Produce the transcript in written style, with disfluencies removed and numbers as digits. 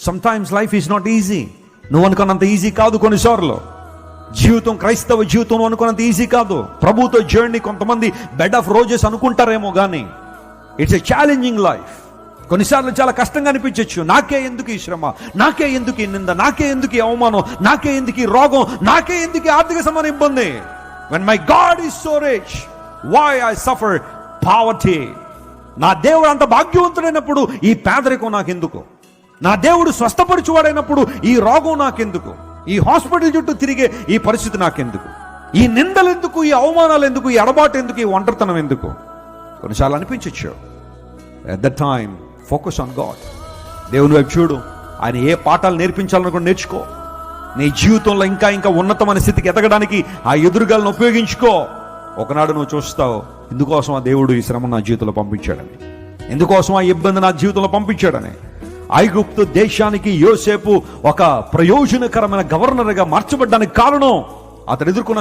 Sometimes life is not easy. నువ్వు అనుకున్నంత easy కాదు కొన్నిసార్లు జీవితం. క్రైస్తవ జీవితం అనుకున్నంత ఈజీ కాదు. ప్రభుతో జర్నీ కొంతమంది బెడ్ ఆఫ్ రోజెస్ అనుకుంటారేమో కానీ ఇట్స్ ఎ ఛాలెంజింగ్ లైఫ్. కొన్నిసార్లు చాలా కష్టంగా అనిపించవచ్చు. నాకే ఎందుకు ఈ శ్రమ, నాకే ఎందుకు ఈ నింద, నాకే ఎందుకు ఈ అవమానం, నాకే ఎందుకు ఈ రోగం, నాకే ఎందుకు ఈ ఆర్థిక సంబంధ ఇబ్బంది. when my God is so rich, why I suffer poverty. నా దేవుడు అంత భాగ్యవంతుడైనప్పుడు ఈ పేదరికం నాకెందుకు, నా దేవుడు స్వస్థపరచువాడైనప్పుడు ఈ రోగం నాకెందుకు, ఈ హాస్పిటల్ చుట్టూ తిరిగే ఈ పరిస్థితి నాకెందుకు, ఈ నిందలు ఎందుకు, ఈ అవమానాలు ఎందుకు, ఈ ఎడబాటు ఎందుకు, ఈ ఒంటరితనం ఎందుకు. కొన్నిసార్లు అనిపించచ్చు. At the time focus on God. దేవుని వైపు చూడు. ఆయన ఏ పాఠాలు నేర్పించాలనుకో నేర్చుకో. నీ జీవితంలో ఇంకా ఇంకా ఉన్నతమైన స్థితికి ఎదగడానికి ఆ ఎదురుగాలను ఉపయోగించుకో. ఒకనాడు నువ్వు చూస్తావు, ఇందుకోసం ఆ దేవుడు ఈ శ్రమ నా జీవితంలో పంపించాడని, ఎందుకోసం ఆ ఇబ్బంది నా జీవితంలో పంపించాడని. ఐగుప్తు దేశానికి యోసేపు ఒక ప్రయోజనకరమైన గవర్నర్గా మార్చబడ్డానికి కారణం అతడు ఎదుర్కొన్న